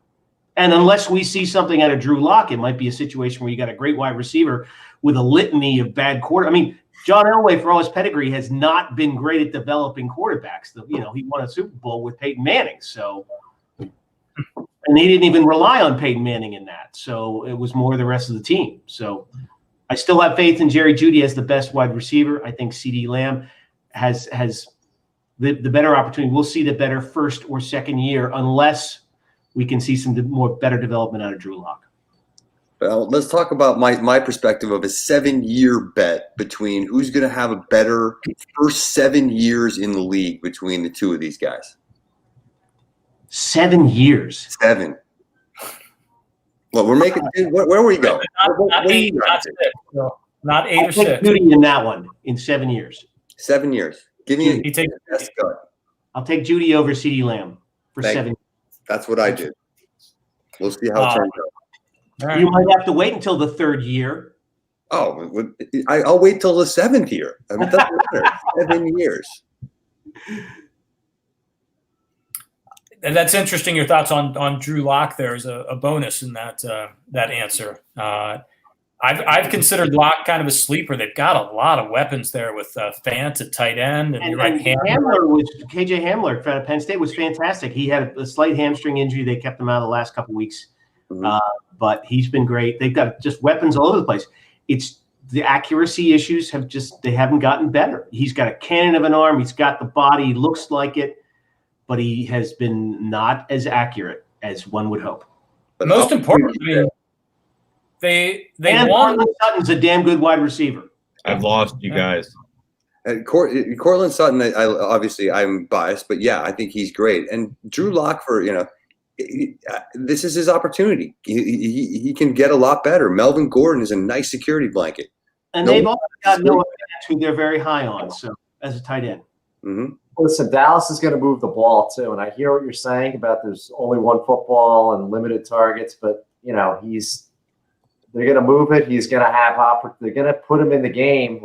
And unless we see something out of Drew Lock, it might be a situation where you got a great wide receiver with a litany of bad quarter. I mean, John Elway, for all his pedigree, has not been great at developing quarterbacks. He won a Super Bowl with Peyton Manning, and he didn't even rely on Peyton Manning in that. So it was more the rest of the team. So I still have faith in Jerry Jeudy as the best wide receiver. I think CeeDee Lamb has the better opportunity. We'll see the better first or second year unless we can see some more better development out of Drew Lock. Well, let's talk about my perspective of a 7-year bet between who's going to have a better first 7 years in the league between the two of these guys. 7 years. 7. Well, we're making. Where were you going? Not 8 or 6. Jeudy in that one in 7 years. 7 years. Give me he takes a best gut. I'll take Jeudy over CeeDee Lamb for 7 years. That's what I did. We'll see how it turns out. Right. You might have to wait until the 3rd year. Oh, I'll wait till the 7th year. I mean, it doesn't matter. 7 years. That's interesting. Your thoughts on Drew Lock there is a bonus in that answer. I've considered Lock kind of a sleeper. They've got a lot of weapons there with Fant at tight end, and KJ Hamler out of Penn State was fantastic. He had a slight hamstring injury. They kept him out the last couple of weeks, but he's been great. They've got just weapons all over the place. It's the accuracy issues they haven't gotten better. He's got a cannon of an arm. He's got the body. He looks like it, but he has been not as accurate as one would hope. But most importantly, they won. Sutton's a damn good wide receiver. I've lost you guys. Cortland Sutton, obviously I'm biased, but yeah, I think he's great. And Drew Lock, this is his opportunity. He can get a lot better. Melvin Gordon is a nice security blanket. And they've also got Noah Fant, who they're very high on, so as a tight end. Mm-hmm. Listen, Dallas is going to move the ball too, and I hear what you're saying about there's only one football and limited targets, but they're going to move it. He's going to have they're going to put him in the game.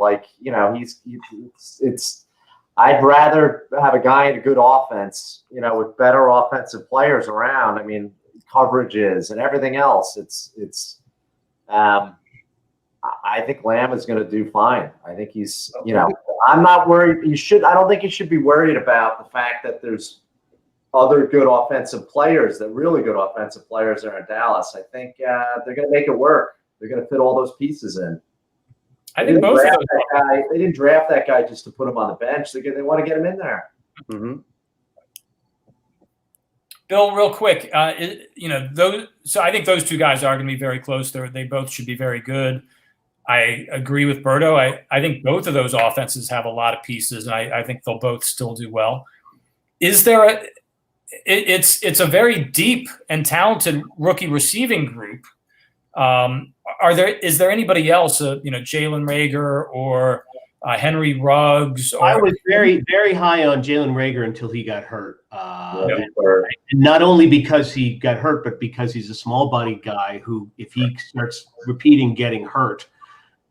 I'd rather have a guy in a good offense, with better offensive players around. I mean, coverages and everything else. I think Lamb is going to do fine. I think he's, I'm not worried. I don't think you should be worried about the fact that there's other good offensive players, really good offensive players there in Dallas. I think they're going to make it work. They're going to fit all those pieces in. I think both of those guys. They didn't draft that guy just to put him on the bench. They want to get him in there. Mm-hmm. Bill, real quick, so I think those two guys are going to be very close. They both should be very good. I agree with Berto. I think both of those offenses have a lot of pieces, and I think they'll both still do well. Is there it's a very deep and talented rookie receiving group. Is there anybody else, Jalen Reagor or Henry Ruggs? I was very, very high on Jalen Reagor until he got hurt. Not only because he got hurt, but because he's a small-bodied guy who, if he starts repeating getting hurt,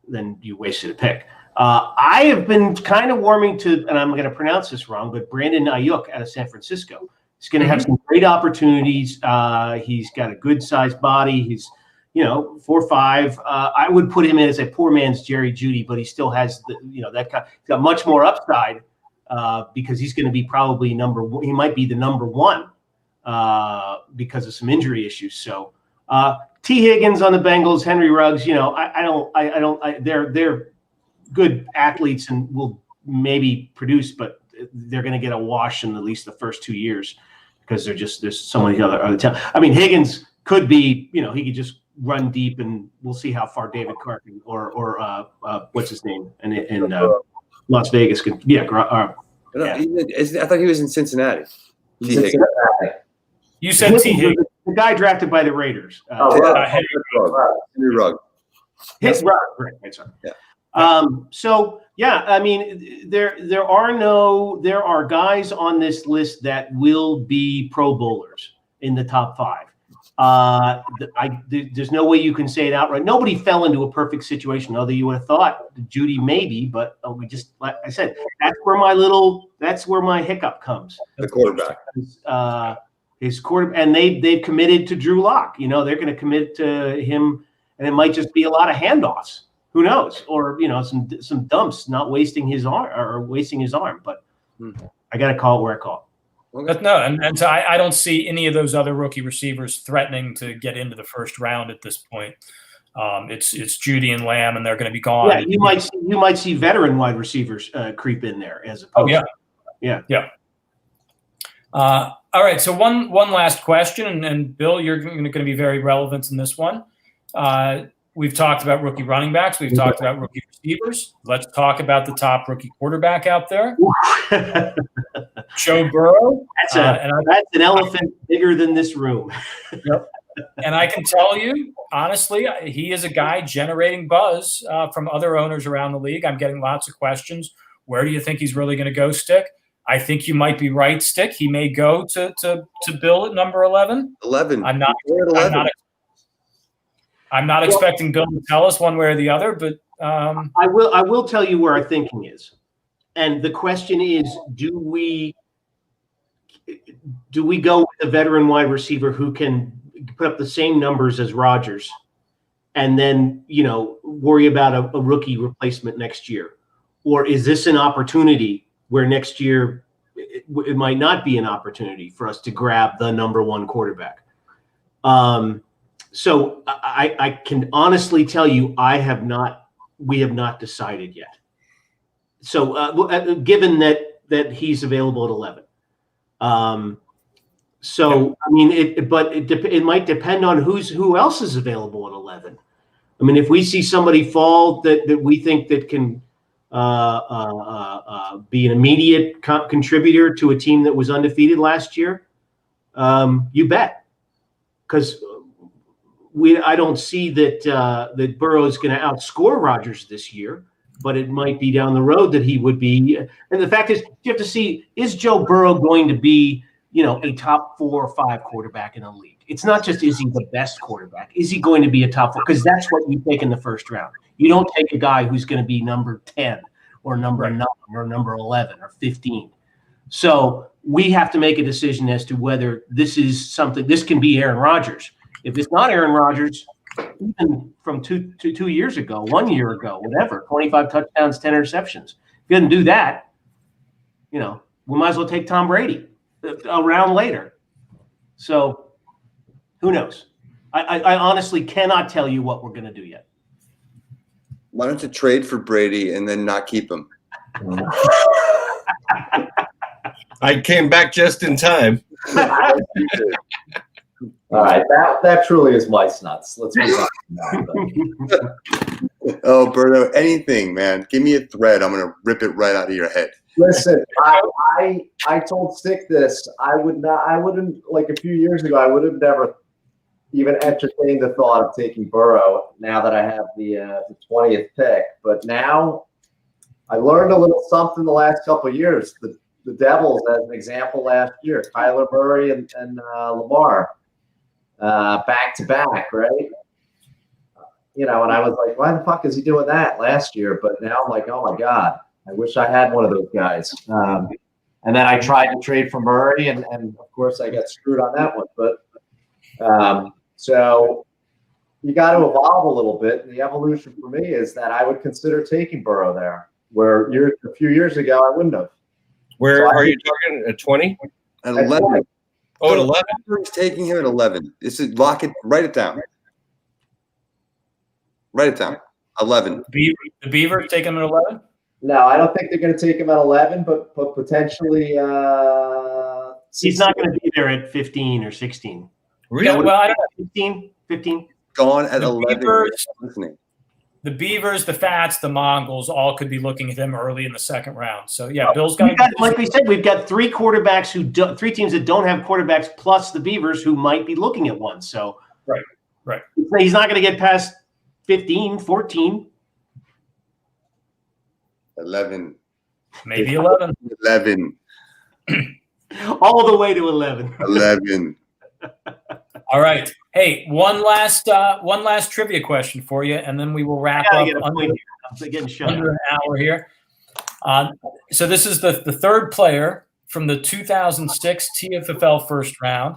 then you wasted a pick. I have been kind of warming to, and I'm going to pronounce this wrong, but Brandon Ayuk out of San Francisco. He's going to have some great opportunities. He's got a good sized body. He's, 4'5". I would put him in as a poor man's Jerry Jeudy, but he still has that kind. He's got much more upside because he's going to be probably number one. He might be the number one because of some injury issues. So T. Higgins on the Bengals, Henry Ruggs. They're good athletes and will maybe produce, but they're going to get a wash in at least the first 2 years because there's so many other talent. I mean, Higgins could be, he could just run deep, and we'll see how far David Carr or what's his name in Las Vegas could. Yeah, I thought he was in Cincinnati. You said T. Higgins, the guy drafted by the Raiders. Henry Ruggs. His right, sorry. Yeah. There are guys on this list that will be Pro Bowlers in the top 5. There's no way you can say it outright. Nobody fell into a perfect situation, although you would have thought Jeudy maybe, but we just, like I said, that's where my hiccup comes. The quarterback. His quarterback, and they've committed to Drew Lock. They're going to commit to him, and it might just be a lot of handoffs. Who knows? Or some dumps, not wasting his arm. But I got to call it where I call it. But no, and so I don't see any of those other rookie receivers threatening to get into the first round at this point. It's Jeudy and Lamb, and they're going to be gone. Yeah, you might see veteran wide receivers creep in there as opposed. Oh yeah. All right. So one last question, and Bill, you're going to be very relevant in this one. We've talked about rookie running backs. We've talked about rookie receivers. Let's talk about the top rookie quarterback out there. Joe Burrow. That's an elephant bigger than this room. Yep. And I can tell you, honestly, he is a guy generating buzz from other owners around the league. I'm getting lots of questions. Where do you think he's really going to go, Stick? I think you might be right, Stick. He may go to Bill at number 11. 11. I'm not expecting Bill to tell us one way or the other, but I will tell you where our thinking is. And the question is, do we go with a veteran wide receiver who can put up the same numbers as Rodgers and then, worry about a rookie replacement next year? Or is this an opportunity where next year it might not be an opportunity for us to grab the number one quarterback? So I can honestly tell you we have not decided yet. So given that he's available at 11. It might depend on who else is available at 11. I mean, if we see somebody fall that we think that can be an immediate contributor to a team that was undefeated last year, you bet. Because I don't see that Burrow is going to outscore Rodgers this year, but it might be down the road that he would be. And the fact is, you have to see, is Joe Burrow going to be, a top 4 or 5 quarterback in the league? It's not just, is he the best quarterback? Is he going to be a top 4? Because that's what you take in the first round. You don't take a guy who's going to be number 10 or number 9 or number 11 or 15. So we have to make a decision as to whether this can be Aaron Rodgers. If it's not Aaron Rodgers, even from 2 years ago, 1 year ago, whatever, 25 touchdowns, 10 interceptions. If he doesn't do that, we might as well take Tom Brady a round later. So who knows? I honestly cannot tell you what we're going to do yet. Why don't you trade for Brady and then not keep him? I came back just in time. All right, that truly is mice nuts. Let's move on. Oh, Berto, anything, man. Give me a thread. I'm gonna rip it right out of your head. Listen, I told Stick this. I wouldn't like a few years ago. I would have never even entertained the thought of taking Burrow. Now that I have the 20th pick, but now I learned a little something the last couple of years. The Devils, as an example, last year, Kyler Murray and Lamar. Back to back, right? you know, and I was like, why the fuck is he doing that last year? But now I'm like, oh my God, I wish I had one of those guys. And then I tried to trade for Murray, and of course I got screwed on that one. But so you got to evolve a little bit. And the evolution for me is that I would consider taking Burrow there, where a few years ago I wouldn't have. Where are you talking? At 20? At 11. Oh, at 11. He's taking him at 11. This is lock it. Write it down. Write it down. 11. The Beavers taking him at 11. No, I don't think they're going to take him at 11, but potentially. He's not going to be there at 15 or 16. Really? Yeah, well, I don't know. 15. Gone at The 11. Beavers- Listening. The Beavers, the Fats, the Mongols all could be looking at him early in the second round. So yeah, Bill's got. Like we said, we've got three quarterbacks three teams that don't have quarterbacks, plus the Beavers who might be looking at one. So right. He's not going to get past 15, 14. 11. Maybe 11. 11. All the way to 11. 11. All right. Hey, one last trivia question for you, and then we will wrap up under an hour here. So this is the third player from the 2006 TFFL first round.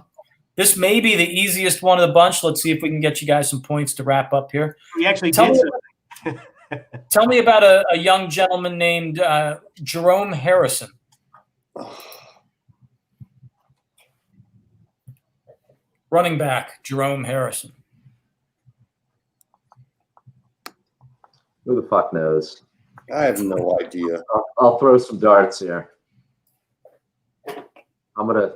This may be the easiest one of the bunch. Let's see if we can get you guys some points to wrap up here. We actually Tell me about a young gentleman named Jerome Harrison. Running back, Jerome Harrison. Who the fuck knows? I have no idea. I'll throw some darts here. I'm going to.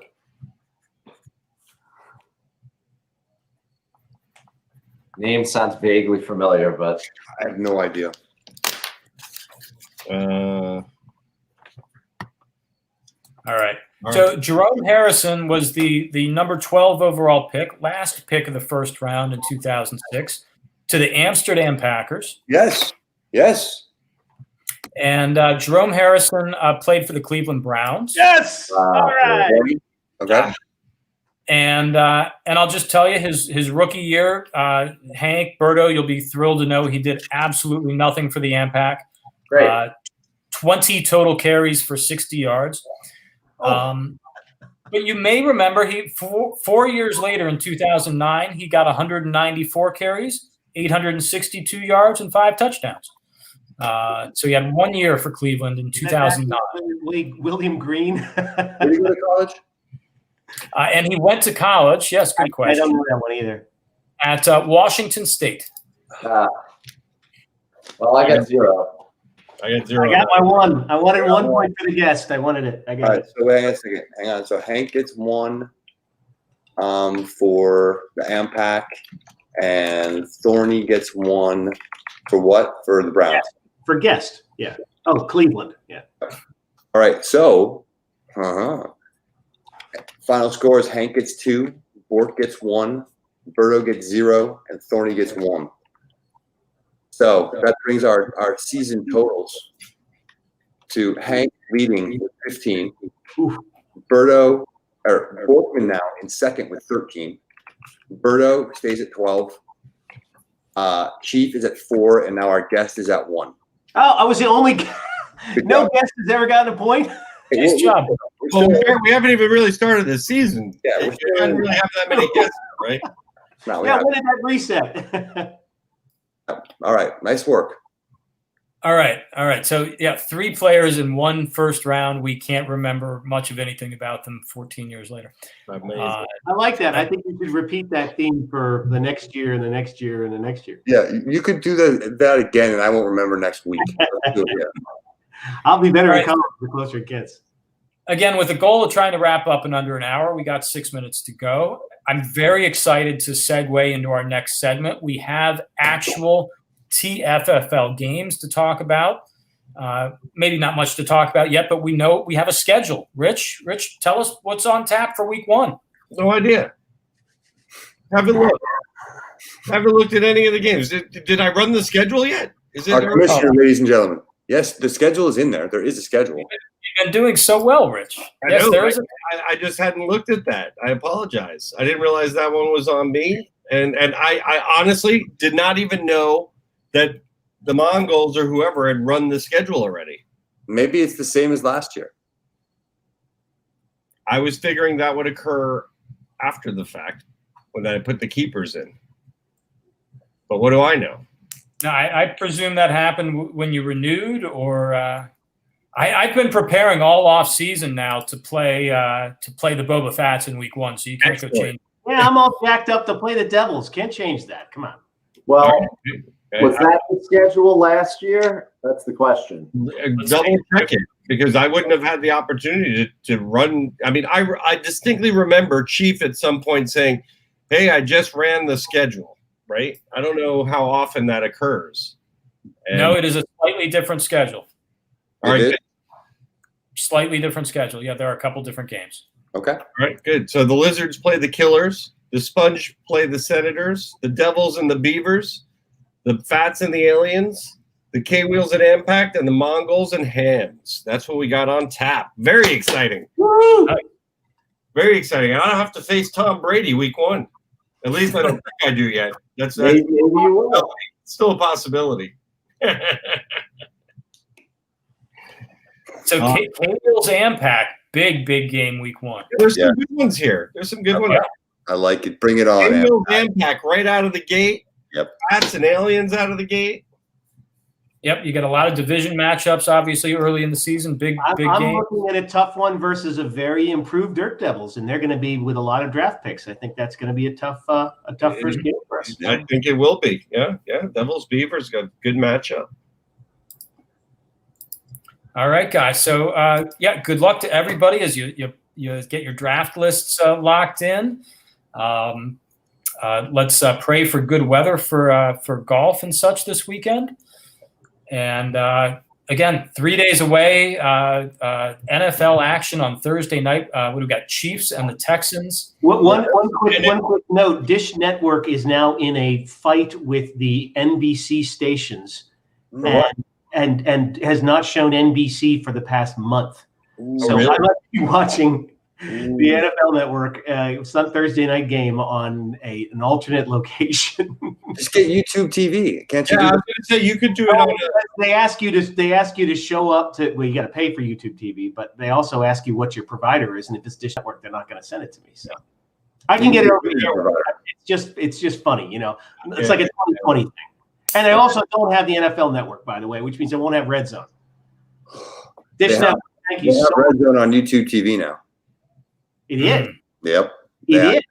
Name sounds vaguely familiar, but I have no idea. All right. So Jerome Harrison was the number 12 overall pick, last pick of the first round in 2006, to the Amsterdam Packers. Yes. And Jerome Harrison played for the Cleveland Browns. Yes. All right. Okay. And I'll just tell you, his rookie year, Hank Berto, you'll be thrilled to know he did absolutely nothing for the AmPack. great. 20 total carries for 60 yards. But you may remember he 4 years later in 2009, he got 194 carries, 862 yards, and 5 touchdowns. So he had 1 year for Cleveland in 2009. William Green. Did he go to college? And he went to college. Yes, good question. I don't know that one either. At Washington State. Well, I got 0. I got 0. I got my one. I wanted 1 point for the guest. I wanted it. I got All right, it. so wait a second. Hang on. So Hank gets 1 for the AmPack, and Thorny gets 1 for what? For the Browns. For guest. Yeah. Oh, Cleveland. Yeah. All right, so final score is Hank gets 2, Bork gets 1, Berto gets 0, and Thorny gets 1. So that brings our season totals to Hank leading with 15, Borkman now in second with 13, Berto stays at 12, Chief is at 4, and now our guest is at 1. Oh, I was the only. No guest has ever gotten a point. Nice job. Well, we haven't even really started the season. Yeah, we didn't really have that many guests, right? No, Yeah, when did that reset? all right, nice work. All right. So, yeah, 3 players in 1 first round. We can't remember much of anything about them 14 years later. Amazing. I like that. I think we should repeat that theme for the next year and the next year and the next year. Yeah, you could do that again, and I won't remember next week. Let's do it, yeah. I'll be better All at right. college the closer it gets. Again, with the goal of trying to wrap up in under an hour, we got 6 minutes to go. I'm very excited to segue into our next segment. We have actual TFFL games to talk about. Maybe not much to talk about yet, but we know we have a schedule. Rich, tell us what's on tap for week 1. No idea. Haven't looked at any of the games. Did I run the schedule yet? Is it Our commissioner, ladies and gentlemen. Yes, the schedule is in there. There is a schedule. You've been doing so well, Rich. I just hadn't looked at that. I apologize. I didn't realize that one was on me. And I honestly did not even know that the Mongols or whoever had run the schedule already. Maybe it's the same as last year. I was figuring that would occur after the fact when I put the keepers in. But what do I know? No, I presume that happened when you renewed, or I've been preparing all off season now to play the Boba Fatts in week 1, so you can't go change. Yeah, I'm all jacked up to play the Devils. Can't change that. Come on. Well, Okay. was that the schedule last year? That's the question. Double check it, because I wouldn't have had the opportunity to run. I mean, I distinctly remember Chief at some point saying, "Hey, I just ran the schedule." Right? I don't know how often that occurs. No, it is a slightly different schedule. All right. Good. Slightly different schedule. Yeah, there are a couple different games. Okay. All right, good. So the Lizards play the Killers, the Sponge play the Senators, the Devils and the Beavers, the Fats and the Aliens, the K-Wheels and Impact, and the Mongols and Hams. That's what we got on tap. Very exciting. Woo! Very exciting. I don't have to face Tom Brady week 1. At least I don't think I do yet. That's Maybe you will. still a possibility. So K-Wheels Impact, big game week 1. There's some good ones here. There's some good ones. I like it. Bring it on. K-Wheels Impact right out of the gate. Yep. Fats and Aliens out of the gate. Yep, you get a lot of division matchups, obviously, early in the season. Big I'm game. looking at a tough one versus a very improved Dirt Devils, and they're going to be with a lot of draft picks. I think that's going to be a tough first game for us. I think it will be. Yeah. Devils Beavers got a good matchup. All right, guys. So, good luck to everybody as you get your draft lists locked in. Let's pray for good weather for golf and such this weekend. And again, 3 days away, NFL action on Thursday night. We've got Chiefs and the Texans. One quick note: Dish Network is now in a fight with the NBC stations, and has not shown NBC for the past month. So really? I must be watching the NFL Network Thursday night game on an alternate location. Just get YouTube TV, can't you? Yeah, I was going to say you could do it on. They ask you to show up to. Well, you got to pay for YouTube TV, but they also ask you what your provider is, and if it's Dish Network, they're not going to send it to me. So I can get it over here. It's just funny, you know. It's like a 2020 thing. And I also don't have the NFL Network, by the way, which means I won't have Red Zone. Dish Network. Thank you so much. Red Zone on YouTube TV now. It is. Yep. It is.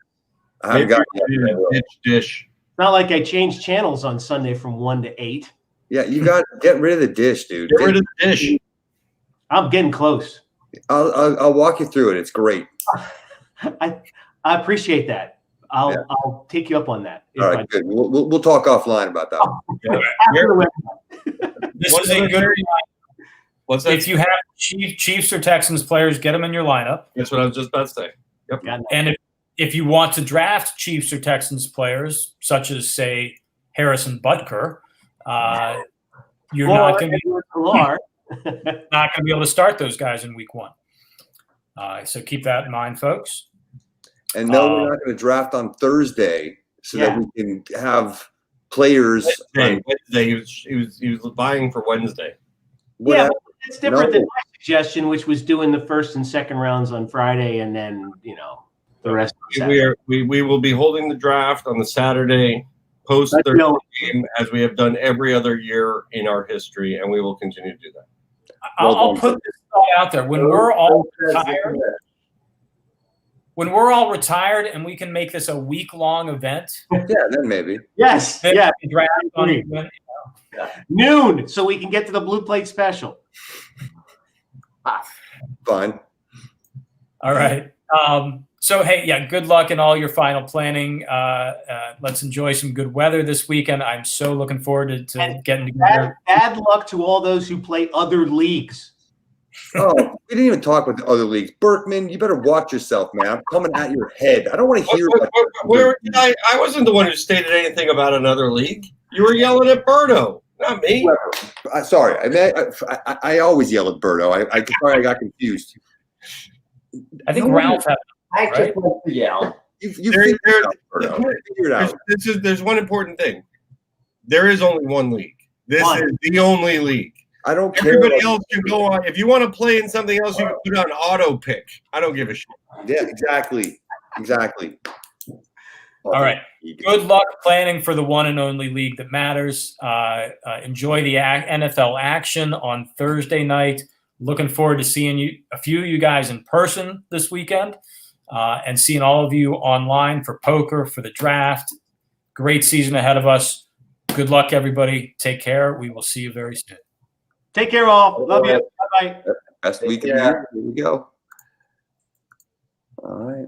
I haven't got it. Dish. It's not like I changed channels on Sunday from 1 to 8. Yeah, you got to get rid of the dish, dude. Get rid of the dish. I'm getting close. I'll walk you through it. It's great. I appreciate that. I'll take you up on that. All right, good. We'll talk offline about that. This is a good. What's that? If you have Chiefs or Texans players, get them in your lineup. That's what I was just about to say. Yep. And if you want to draft Chiefs or Texans players, such as say Harrison Butker, you're not going to be able to start those guys in week 1. So keep that in mind, folks. And no, we're not going to draft on Thursday so that we can have players. Wednesday. He was buying for Wednesday. Yeah, but it's different than my suggestion, which was doing the first and second rounds on Friday, and then the rest. We will be holding the draft on the Saturday post Thursday game, as we have done every other year in our history, and we will continue to do that. I'll put this thought out there: when we're all retired, and we can make this a week-long event. Yeah, then maybe. Yes. Yeah. Draft on noon, so we can get to the Blue Plate special. Fine. All right. So, hey, good luck in all your final planning. Let's enjoy some good weather this weekend. I'm so looking forward to getting together. Bad luck to all those who play other leagues. Oh, we didn't even talk about the other leagues. Berkman, you better watch yourself, man. I'm coming at your head. I don't want to hear I wasn't the one who stated anything about another league. You were yelling at Berto, not me. Sorry. I always yell at Berto. Sorry, I got confused. I think Ralph had I just like to yell. You figured it out, Berto. There- Figure it out. There's one important thing. There is only one league. This is the only league. I don't care. Everybody else can go on. If you want to play in something else, you can put on auto pick. I don't give a shit. Yeah, exactly. All right. Good luck planning for the one and only league that matters. Enjoy the NFL action on Thursday night. Looking forward to seeing a few of you guys in person this weekend, and seeing all of you online for poker, for the draft. Great season ahead of us. Good luck, everybody. Take care. We will see you very soon. Take care, all. Love you. Bye-bye. Best week of the year. Here we go. All right.